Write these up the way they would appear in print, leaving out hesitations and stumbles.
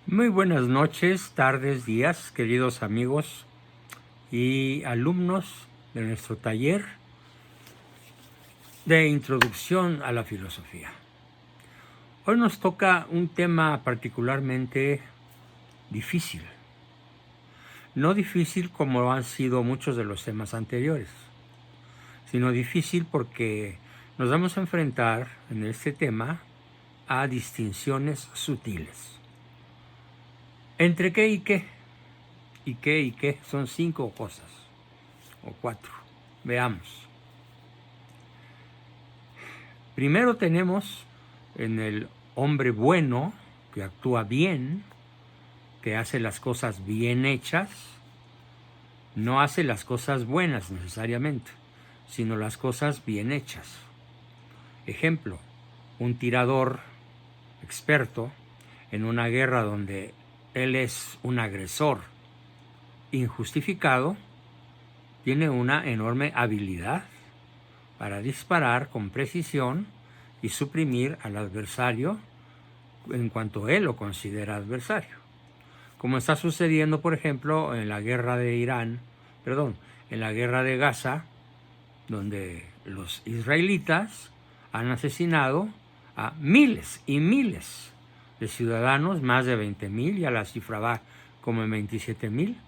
Muy buenas noches, tardes, días, queridos amigos y alumnos de nuestro taller de introducción a la filosofía. Hoy nos toca un tema particularmente difícil. No difícil como han sido muchos de los temas anteriores, sino difícil porque nos vamos a enfrentar en este tema a distinciones sutiles. ¿Entre qué y qué? ¿Y qué y qué? Son 5 cosas, o 4. Veamos. Primero tenemos en el hombre bueno, que actúa bien, que hace las cosas bien hechas, no hace las cosas buenas necesariamente, sino las cosas bien hechas. Ejemplo, un tirador experto en una guerra donde él es un agresor injustificado, tiene una enorme habilidad para disparar con precisión y suprimir al adversario en cuanto él lo considera adversario. Como está sucediendo, por ejemplo, en la guerra de en la guerra de Gaza, donde los israelitas han asesinado a miles y miles de ciudadanos, más de 20,000, ya la cifra va como en 27,000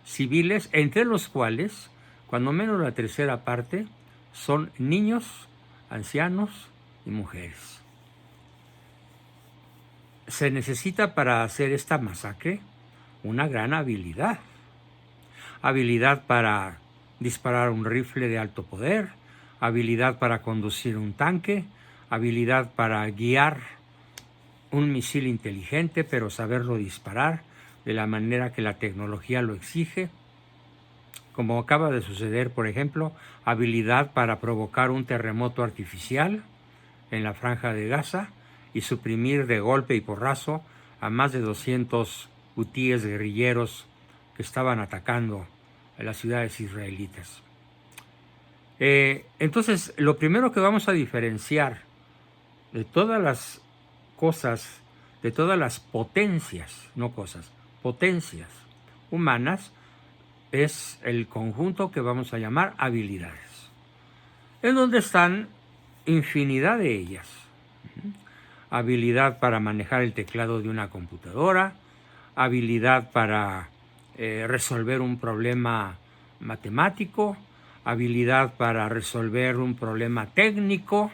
civiles, entre los cuales, cuando menos la tercera parte, son niños, ancianos y mujeres. Se necesita para hacer esta masacre una gran habilidad. Habilidad para disparar un rifle de alto poder, habilidad para conducir un tanque, habilidad para guiar un misil inteligente, pero saberlo disparar de la manera que la tecnología lo exige. Como acaba de suceder, por ejemplo, habilidad para provocar un terremoto artificial en la franja de Gaza y suprimir de golpe y porrazo a más de 200 hutíes guerrilleros que estaban atacando a las ciudades israelitas. Entonces, lo primero que vamos a diferenciar de todas las cosas, de todas las potencias, no cosas, potencias humanas, es el conjunto que vamos a llamar habilidades, en donde están infinidad de ellas. Habilidad para manejar el teclado de una computadora, habilidad para resolver un problema matemático, habilidad para resolver un problema técnico,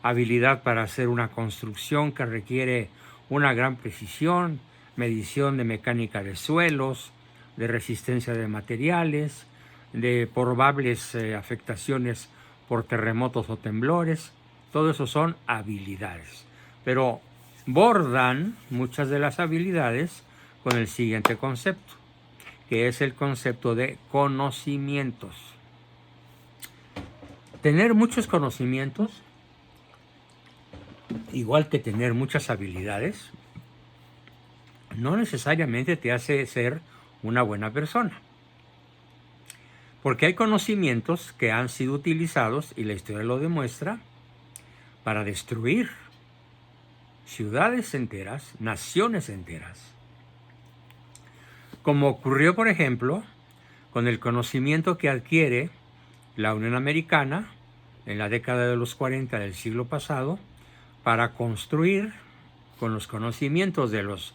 habilidad para hacer una construcción que requiere una gran precisión, medición de mecánica de suelos, de resistencia de materiales, de probables afectaciones por terremotos o temblores. Todo eso son habilidades. Pero bordan muchas de las habilidades con el siguiente concepto, que es el concepto de conocimientos. Tener muchos conocimientos, igual que tener muchas habilidades, no necesariamente te hace ser una buena persona. Porque hay conocimientos que han sido utilizados, y la historia lo demuestra, para destruir ciudades enteras, naciones enteras. Como ocurrió, por ejemplo, con el conocimiento que adquiere la Unión Americana en la década de los 40 del siglo pasado para construir, con los conocimientos de los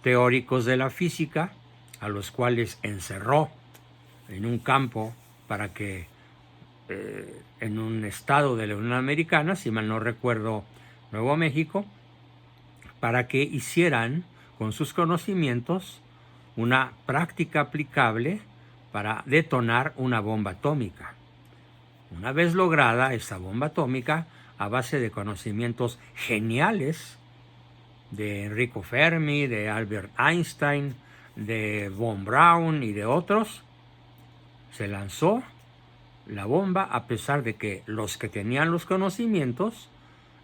teóricos de la física, a los cuales encerró en un campo para que en un estado de la Unión Americana, si mal no recuerdo, Nuevo México, para que hicieran con sus conocimientos una práctica aplicable para detonar una bomba atómica. Una vez lograda esta bomba atómica, a base de conocimientos geniales de Enrico Fermi, de Albert Einstein, de von Braun y de otros, se lanzó la bomba a pesar de que los que tenían los conocimientos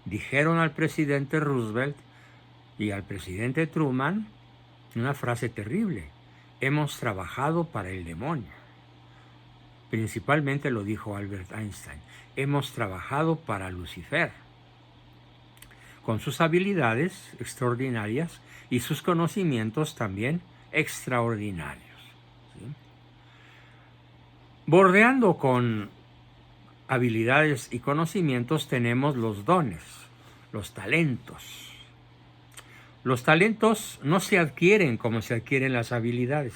dijeron al presidente Roosevelt y al presidente Truman una frase terrible: hemos trabajado para el demonio. Principalmente lo dijo Albert Einstein: hemos trabajado para Lucifer. con sus habilidades extraordinarias y sus conocimientos también extraordinarios. ¿Sí? Bordeando con habilidades y conocimientos tenemos los dones, los talentos. Los talentos no se adquieren como se adquieren las habilidades,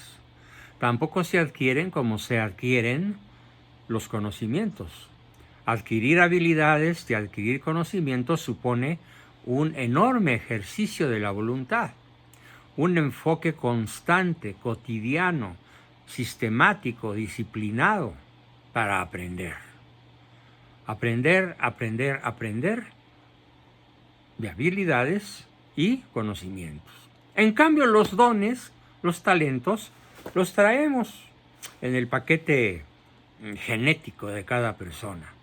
tampoco se adquieren como se adquieren los conocimientos. Adquirir habilidades y adquirir conocimientos supone un enorme ejercicio de la voluntad, un enfoque constante, cotidiano, sistemático, disciplinado para aprender. Aprender de habilidades y conocimientos. En cambio, los dones, los talentos, los traemos en el paquete genético de cada persona.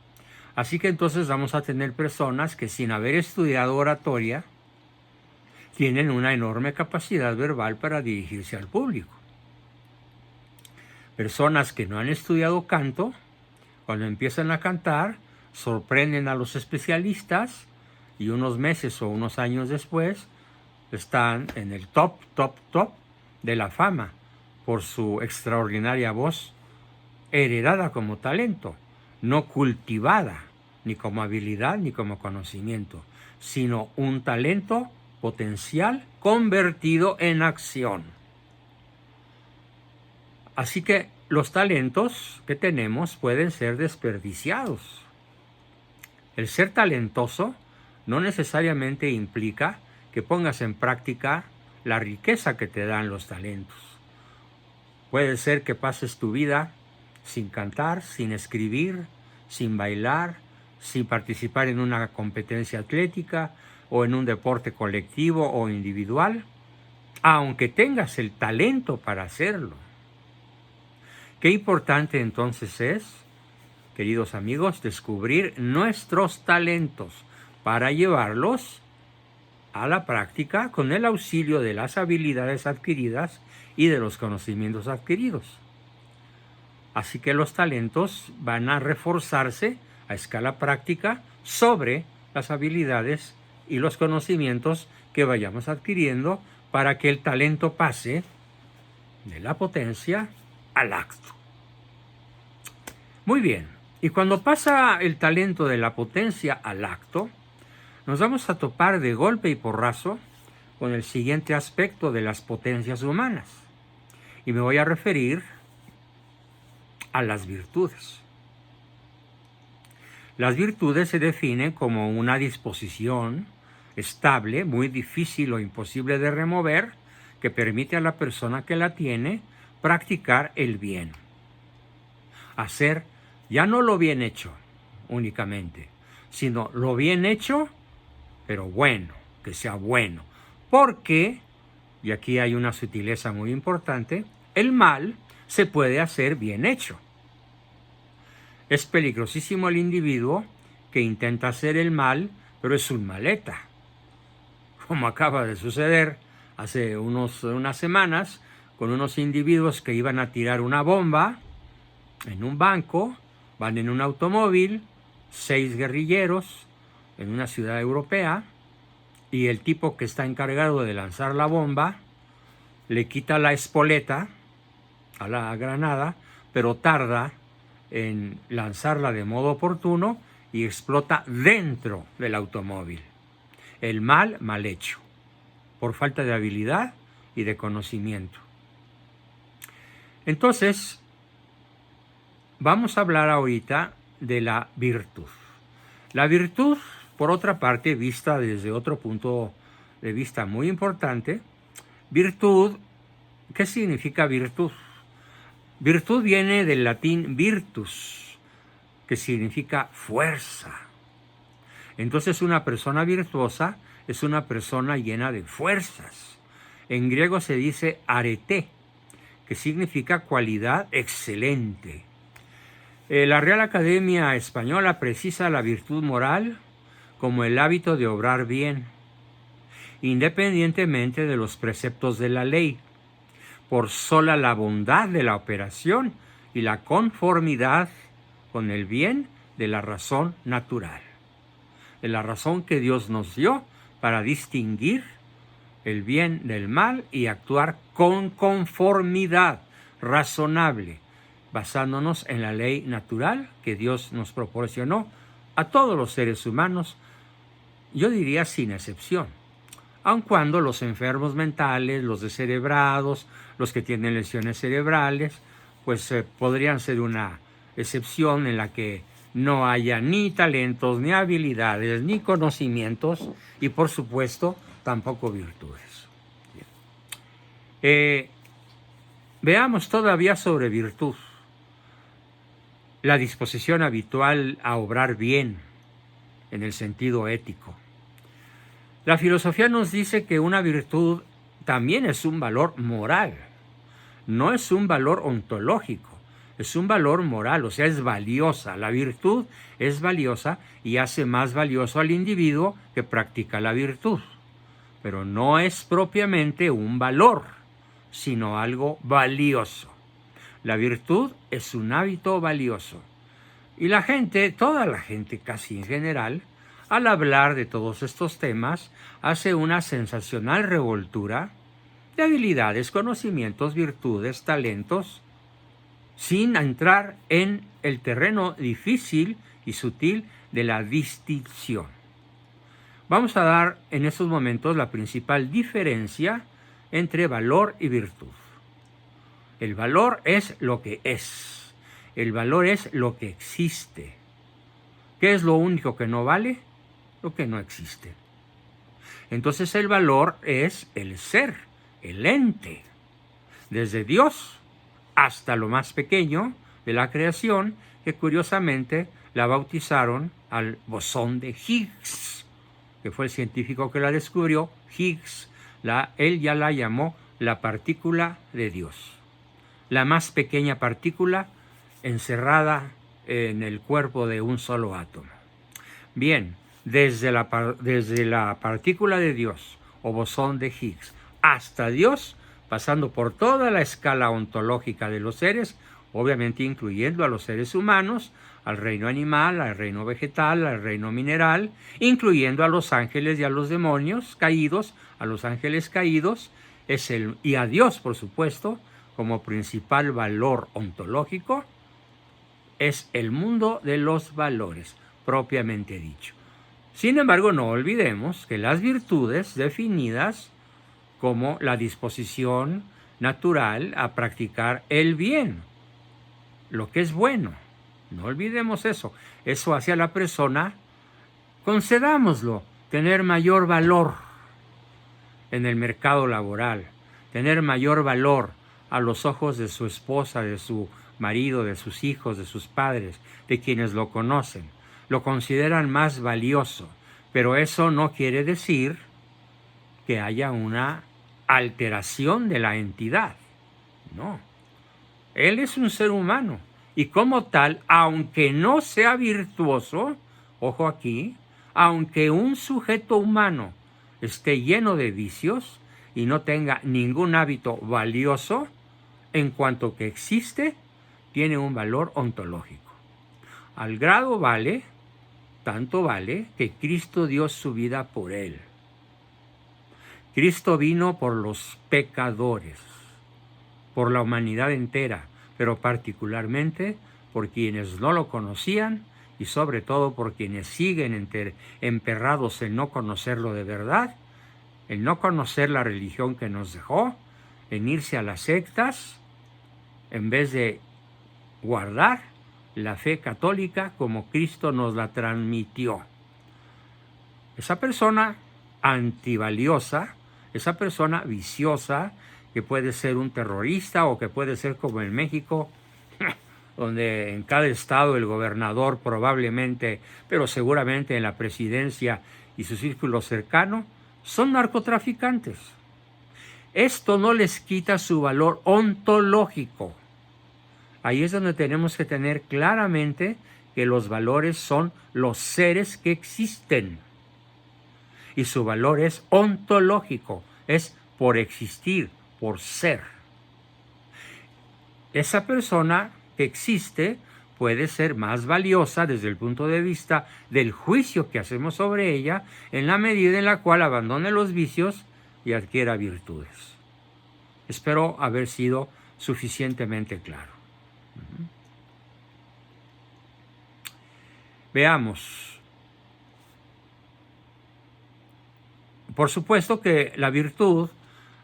Así que entonces vamos a tener personas que sin haber estudiado oratoria tienen una enorme capacidad verbal para dirigirse al público. Personas que no han estudiado canto, cuando empiezan a cantar, sorprenden a los especialistas y unos meses o unos años después están en el top de la fama por su extraordinaria voz, heredada como talento, no cultivada ni como habilidad ni como conocimiento, sino un talento potencial convertido en acción. Así que los talentos que tenemos pueden ser desperdiciados. El ser talentoso no necesariamente implica que pongas en práctica la riqueza que te dan los talentos. Puede ser que pases tu vida sin cantar, sin escribir, sin bailar, sin participar en una competencia atlética o en un deporte colectivo o individual, aunque tengas el talento para hacerlo. Qué importante entonces es, queridos amigos, descubrir nuestros talentos para llevarlos a la práctica con el auxilio de las habilidades adquiridas y de los conocimientos adquiridos. Así que los talentos van a reforzarse a escala práctica sobre las habilidades y los conocimientos que vayamos adquiriendo para que el talento pase de la potencia al acto. Muy bien, y cuando pasa el talento de la potencia al acto, nos vamos a topar de golpe y porrazo con el siguiente aspecto de las potencias humanas. Y me voy a referir a las virtudes. Las virtudes se definen como una disposición estable, muy difícil o imposible de remover, que permite a la persona que la tiene practicar el bien. Hacer ya no lo bien hecho únicamente, sino lo bien hecho, pero bueno, que sea bueno. Porque, y aquí hay una sutileza muy importante, el mal se puede hacer bien hecho. Es peligrosísimo el individuo que intenta hacer el mal, pero es un maleta. Como acaba de suceder hace unas semanas con unos individuos que iban a tirar una bomba en un banco, van en un automóvil, 6 guerrilleros en una ciudad europea, y el tipo que está encargado de lanzar la bomba le quita la espoleta a la granada, pero tarda en lanzarla de modo oportuno y explota dentro del automóvil. El mal hecho, por falta de habilidad y de conocimiento. Entonces, vamos a hablar ahorita de la virtud. La virtud, por otra parte, vista desde otro punto de vista muy importante, virtud, ¿qué significa virtud? Virtud viene del latín virtus, que significa fuerza. Entonces una persona virtuosa es una persona llena de fuerzas. En griego se dice arete, que significa cualidad excelente. La Real Academia Española precisa la virtud moral como el hábito de obrar bien, independientemente de los preceptos de la ley, por sola la bondad de la operación y la conformidad con el bien de la razón natural, de la razón que Dios nos dio para distinguir el bien del mal y actuar con conformidad razonable, basándonos en la ley natural que Dios nos proporcionó a todos los seres humanos, yo diría sin excepción, aun cuando los enfermos mentales, los descerebrados, los que tienen lesiones cerebrales, pues podrían ser una excepción en la que no haya ni talentos, ni habilidades, ni conocimientos y por supuesto tampoco virtudes. Veamos todavía sobre virtud. La disposición habitual a obrar bien en el sentido ético. La filosofía nos dice que una virtud también es un valor moral, no es un valor ontológico, es un valor moral, o sea, es valiosa. La virtud es valiosa y hace más valioso al individuo que practica la virtud, pero no es propiamente un valor, sino algo valioso. La virtud es un hábito valioso. Y la gente, toda la gente casi en general, al hablar de todos estos temas, hace una sensacional revoltura de habilidades, conocimientos, virtudes, talentos, sin entrar en el terreno difícil y sutil de la distinción. Vamos a dar en estos momentos la principal diferencia entre valor y virtud. El valor es lo que es. El valor es lo que existe. ¿Qué es lo único que no vale? Lo que no existe. Entonces el valor es el ser, el ente. Desde Dios hasta lo más pequeño de la creación, que curiosamente la bautizaron al bosón de Higgs, que fue el científico que la descubrió. Higgs, él ya la llamó la partícula de Dios. La más pequeña partícula encerrada en el cuerpo de un solo átomo. Bien, desde la partícula de Dios o bosón de Higgs hasta Dios, pasando por toda la escala ontológica de los seres, obviamente incluyendo a los seres humanos, al reino animal, al reino vegetal, al reino mineral, incluyendo a los ángeles y a los demonios caídos, a los ángeles caídos, y a Dios, por supuesto, como principal valor ontológico, es el mundo de los valores, propiamente dicho. Sin embargo, no olvidemos que las virtudes definidas como la disposición natural a practicar el bien, lo que es bueno, no olvidemos eso. Eso hace a la persona, concedámoslo, tener mayor valor en el mercado laboral, tener mayor valor a los ojos de su esposa, de su marido, de sus hijos, de sus padres, de quienes lo conocen. Lo consideran más valioso, pero eso no quiere decir que haya una alteración de la entidad. No. Él es un ser humano y como tal, aunque no sea virtuoso, ojo aquí, aunque un sujeto humano esté lleno de vicios y no tenga ningún hábito valioso, en cuanto que existe, tiene un valor ontológico. Al grado vale, tanto vale, que Cristo dio su vida por él. Cristo vino por los pecadores, por la humanidad entera, pero particularmente por quienes no lo conocían y sobre todo por quienes siguen emperrados en no conocerlo de verdad, en no conocer la religión que nos dejó, en irse a las sectas, en vez de guardar la fe católica como Cristo nos la transmitió. Esa persona antivaliosa, esa persona viciosa, que puede ser un terrorista o que puede ser como en México, donde en cada estado el gobernador probablemente, pero seguramente en la presidencia y su círculo cercano, son narcotraficantes. Esto no les quita su valor ontológico. Ahí es donde tenemos que tener claramente que los valores son los seres que existen. Y su valor es ontológico, es por existir, por ser. Esa persona que existe puede ser más valiosa desde el punto de vista del juicio que hacemos sobre ella, en la medida en la cual abandone los vicios y adquiera virtudes. Espero haber sido suficientemente claro. Veamos. Por supuesto que la virtud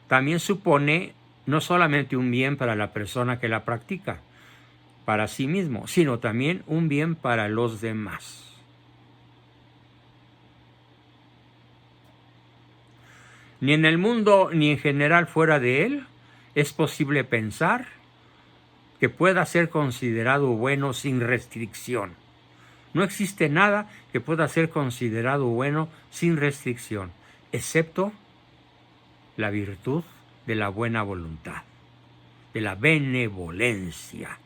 también supone no solamente un bien para la persona que la practica, para sí mismo, sino también un bien para los demás. Ni en el mundo ni en general fuera de él es posible pensar que pueda ser considerado bueno sin restricción. No existe nada que pueda ser considerado bueno sin restricción, excepto la virtud de la buena voluntad, de la benevolencia,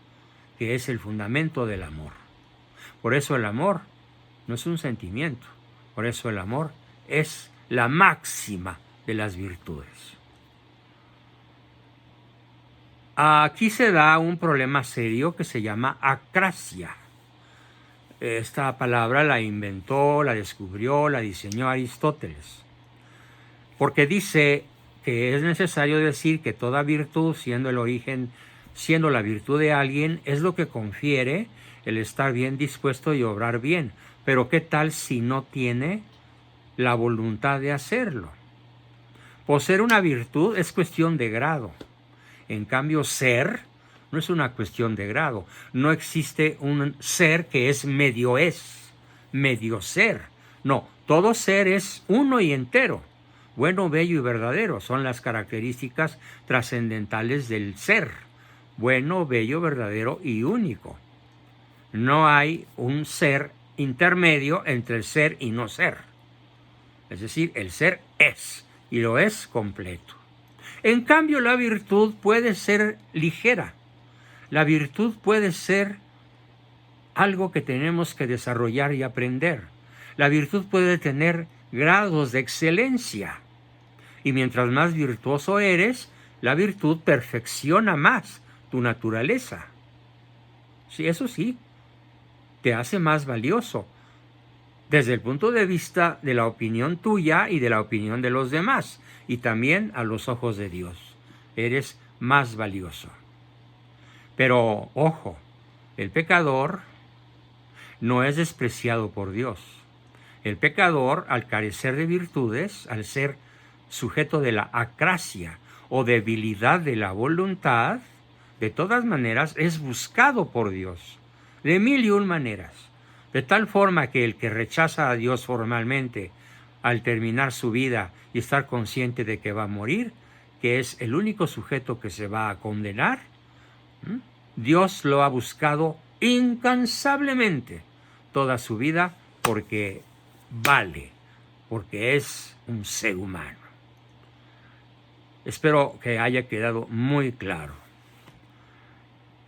que es el fundamento del amor. Por eso el amor no es un sentimiento, por eso el amor es la máxima de las virtudes. Aquí se da un problema serio que se llama acrasia. Esta palabra la inventó, la descubrió, la diseñó Aristóteles, porque dice que es necesario decir que toda virtud, siendo el origen, siendo la virtud de alguien, es lo que confiere el estar bien dispuesto y obrar bien. Pero ¿qué tal si no tiene la voluntad de hacerlo? Poseer una virtud es cuestión de grado. En cambio, ser no es una cuestión de grado. No existe un ser que es, medio ser. No, todo ser es uno y entero. Bueno, bello y verdadero son las características trascendentales del ser. Bueno, bello, verdadero y único. No hay un ser intermedio entre el ser y no ser. Es decir, el ser es, y lo es completo. En cambio, la virtud puede ser ligera. La virtud puede ser algo que tenemos que desarrollar y aprender. La virtud puede tener grados de excelencia. Y mientras más virtuoso eres, la virtud perfecciona más tu naturaleza. Sí, eso sí, te hace más valioso desde el punto de vista de la opinión tuya y de la opinión de los demás, y también a los ojos de Dios. Eres más valioso. Pero, ojo, el pecador no es despreciado por Dios. El pecador, al carecer de virtudes, al ser sujeto de la acrasia o debilidad de la voluntad, de todas maneras es buscado por Dios, de mil y un maneras, de tal forma que el que rechaza a Dios formalmente al terminar su vida y estar consciente de que va a morir, que es el único sujeto que se va a condenar, Dios lo ha buscado incansablemente toda su vida porque vale, porque es un ser humano. Espero que haya quedado muy claro.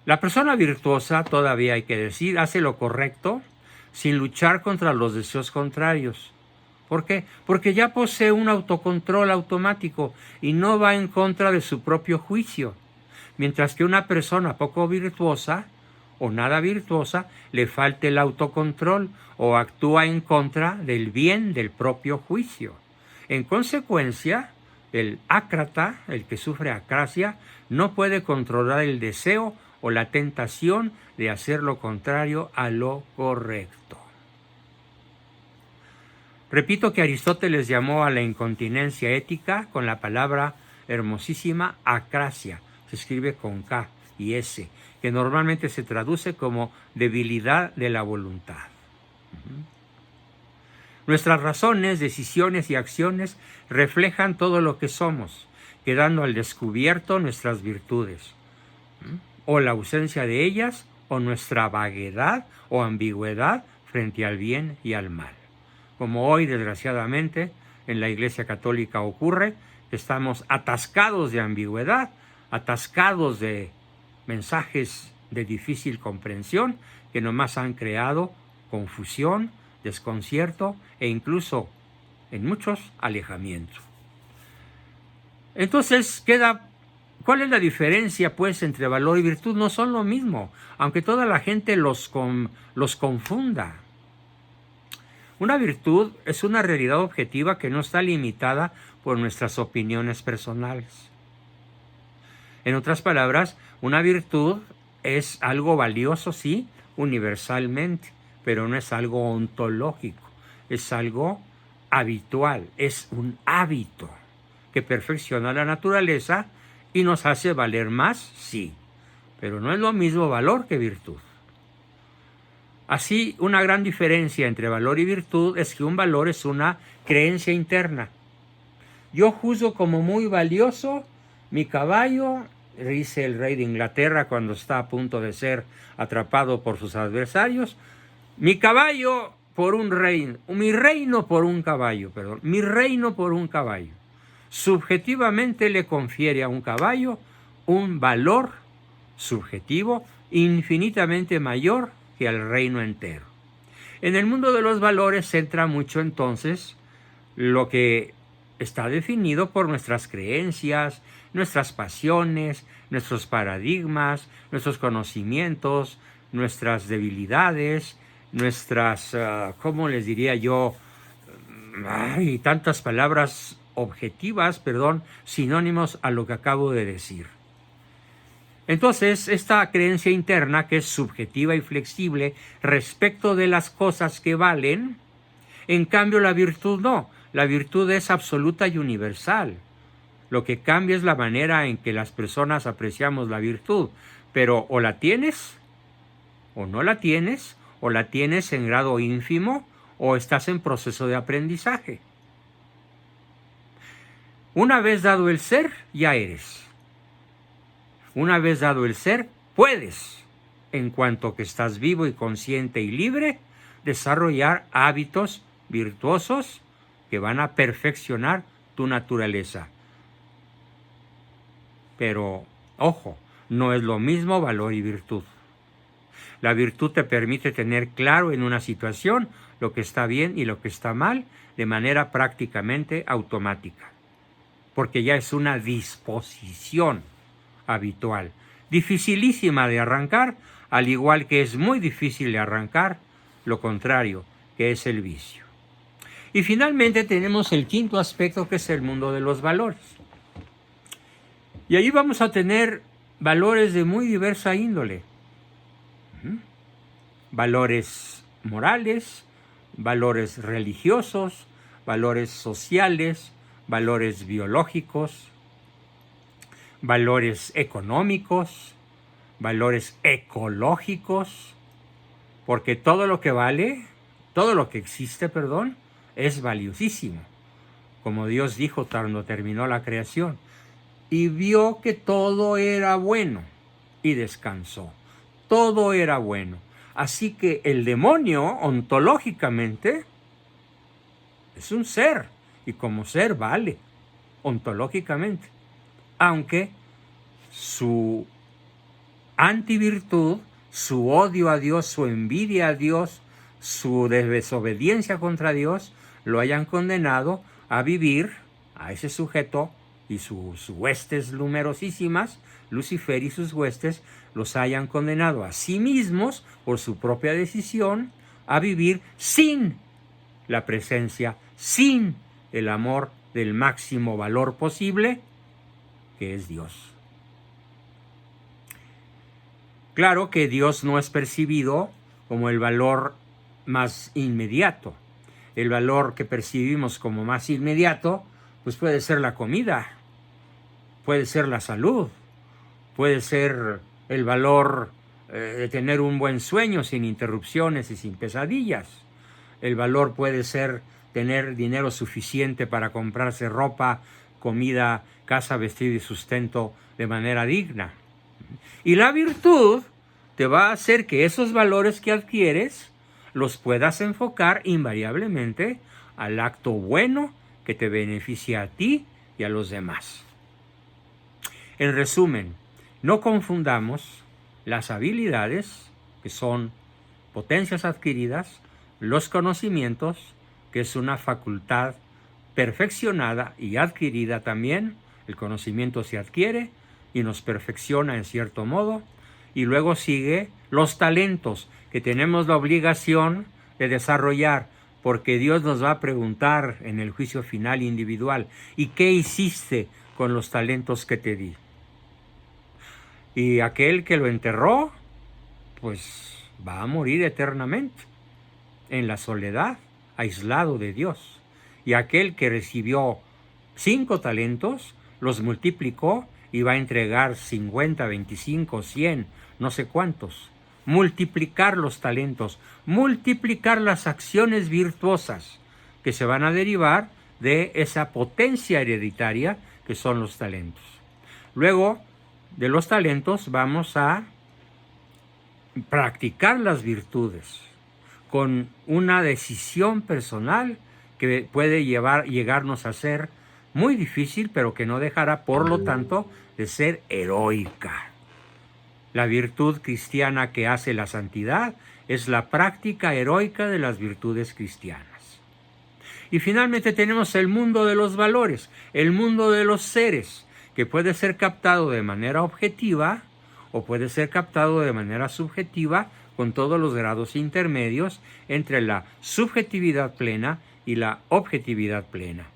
La persona virtuosa, todavía hay que decir, hace lo correcto sin luchar contra los deseos contrarios. ¿Por qué? Porque ya posee un autocontrol automático y no va en contra de su propio juicio. Mientras que una persona poco virtuosa o nada virtuosa le falta el autocontrol o actúa en contra del bien del propio juicio. En consecuencia, el ácrata, el que sufre acrasia, no puede controlar el deseo o la tentación de hacer lo contrario a lo correcto. Repito que Aristóteles llamó a la incontinencia ética con la palabra hermosísima acrasia. Se escribe con K y S, que normalmente se traduce como debilidad de la voluntad. Nuestras razones, decisiones y acciones reflejan todo lo que somos, quedando al descubierto nuestras virtudes, o la ausencia de ellas, o nuestra vaguedad o ambigüedad frente al bien y al mal. Como hoy, desgraciadamente, en la Iglesia Católica ocurre, estamos atascados de ambigüedad, atascados de mensajes de difícil comprensión que nomás han creado confusión, desconcierto e incluso, en muchos, alejamiento. Entonces queda ¿Cuál es la diferencia, pues, entre valor y virtud? No son lo mismo, aunque toda la gente los confunda. Una virtud es una realidad objetiva que no está limitada por nuestras opiniones personales. En otras palabras, una virtud es algo valioso, sí, universalmente, pero no es algo ontológico, es algo habitual, es un hábito que perfecciona la naturaleza y nos hace valer más, sí, pero no es lo mismo valor que virtud. Así, una gran diferencia entre valor y virtud es que un valor es una creencia interna. Yo juzgo como muy valioso mi caballo, dice el rey de Inglaterra cuando está a punto de ser atrapado por sus adversarios, mi caballo por un reino, mi reino por un caballo, perdón, mi reino por un caballo. Subjetivamente le confiere a un caballo un valor subjetivo infinitamente mayor que al reino entero. En el mundo de los valores se entra mucho entonces lo que está definido por nuestras creencias, nuestras pasiones, nuestros paradigmas, nuestros conocimientos, nuestras debilidades, nuestras, ¿cómo les diría yo? Hay tantas palabras objetivas, sinónimos a lo que acabo de decir. Entonces, esta creencia interna, que es subjetiva y flexible respecto de las cosas que valen, en cambio la virtud no. La virtud es absoluta y universal. Lo que cambia es la manera en que las personas apreciamos la virtud. Pero o la tienes, o no la tienes, o la tienes en grado ínfimo, o estás en proceso de aprendizaje. Una vez dado el ser, ya eres. Una vez dado el ser, puedes, en cuanto que estás vivo y consciente y libre, desarrollar hábitos virtuosos que van a perfeccionar tu naturaleza. Pero, ojo, no es lo mismo valor y virtud. La virtud te permite tener claro en una situación lo que está bien y lo que está mal de manera prácticamente automática, porque ya es una disposición habitual, dificilísima de arrancar, al igual que es muy difícil de arrancar lo contrario, que es el vicio. Y finalmente tenemos el quinto aspecto, que es el mundo de los valores. Y ahí vamos a tener valores de muy diversa índole. Valores morales, valores religiosos, valores sociales, valores biológicos, valores económicos, valores ecológicos, porque todo lo que vale, todo lo que existe, es valiosísimo. Como Dios dijo cuando terminó la creación, y vio que todo era bueno, y descansó. Todo era bueno. Así que el demonio, ontológicamente, es un ser, y como ser vale, ontológicamente. Aunque su antivirtud, su odio a Dios, su envidia a Dios, su desobediencia contra Dios, lo hayan condenado a vivir, a ese sujeto y sus huestes numerosísimas, Lucifer y sus huestes, los hayan condenado a sí mismos, por su propia decisión, a vivir sin la presencia, sin el amor del máximo valor posible, que es Dios. Claro que Dios no es percibido como el valor más inmediato. El valor que percibimos como más inmediato, pues puede ser la comida, puede ser la salud, puede ser el valor de tener un buen sueño sin interrupciones y sin pesadillas. El valor puede ser tener dinero suficiente para comprarse ropa, comida, casa, vestido y sustento de manera digna. Y la virtud te va a hacer que esos valores que adquieres los puedas enfocar invariablemente al acto bueno que te beneficia a ti y a los demás. En resumen, no confundamos las habilidades, que son potencias adquiridas, los conocimientos, que es una facultad perfeccionada y adquirida también. El conocimiento se adquiere, y nos perfecciona en cierto modo. Y luego sigue los talentos que tenemos la obligación de desarrollar, porque Dios nos va a preguntar en el juicio final individual: ¿y qué hiciste con los talentos que te di? Y aquel que lo enterró, pues va a morir eternamente en la soledad, aislado de Dios. Y aquel que recibió 5 talentos, los multiplicó y va a entregar 50, 25, 100, no sé cuántos. Multiplicar los talentos, multiplicar las acciones virtuosas que se van a derivar de esa potencia hereditaria que son los talentos. Luego de los talentos vamos a practicar las virtudes con una decisión personal que puede llegarnos a ser muy difícil, pero que no dejará, por lo tanto, de ser heroica. La virtud cristiana que hace la santidad es la práctica heroica de las virtudes cristianas. Y finalmente tenemos el mundo de los valores, el mundo de los seres, que puede ser captado de manera objetiva o puede ser captado de manera subjetiva, con todos los grados intermedios entre la subjetividad plena y la objetividad plena.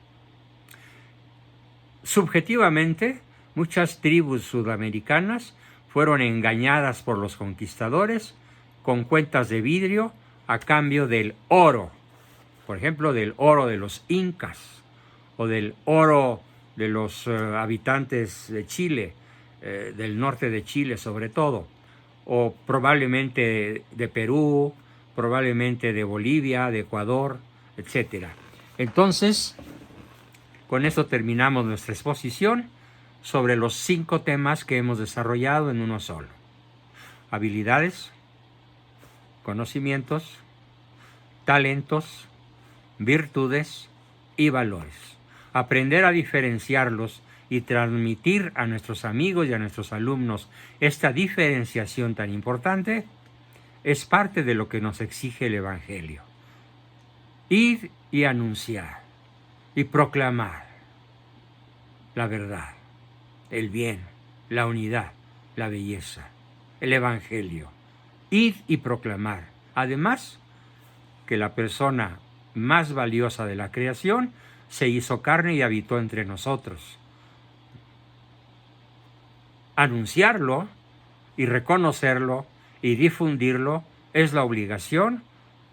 Subjetivamente, muchas tribus sudamericanas fueron engañadas por los conquistadores con cuentas de vidrio a cambio del oro. Por ejemplo, del oro de los incas o del oro de los habitantes de Chile, del norte de Chile sobre todo, o probablemente de Perú, probablemente de Bolivia, de Ecuador, etc. Entonces, con esto terminamos nuestra exposición sobre los 5 temas que hemos desarrollado en uno solo: habilidades, conocimientos, talentos, virtudes y valores. Aprender a diferenciarlos y transmitir a nuestros amigos y a nuestros alumnos esta diferenciación tan importante es parte de lo que nos exige el Evangelio. Ir y anunciar y proclamar la verdad, el bien, la unidad, la belleza, el Evangelio. Ir y proclamar. Además, que la persona más valiosa de la creación se hizo carne y habitó entre nosotros. Anunciarlo y reconocerlo y difundirlo es la obligación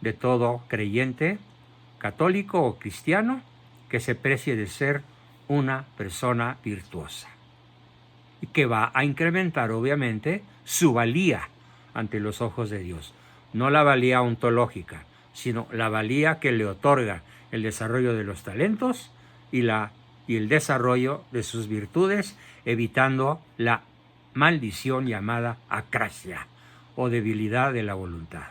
de todo creyente, católico o cristiano, que se precie de ser una persona virtuosa y que va a incrementar obviamente su valía ante los ojos de Dios. No la valía ontológica, sino la valía que le otorga el desarrollo de los talentos y el desarrollo de sus virtudes, evitando la maldición llamada acrasia o debilidad de la voluntad.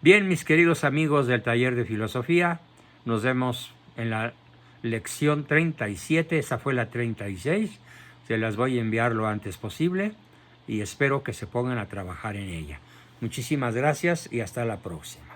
Bien, mis queridos amigos del taller de filosofía, nos vemos en la lección 37, esa fue la 36, se las voy a enviar lo antes posible y espero que se pongan a trabajar en ella. Muchísimas gracias y hasta la próxima.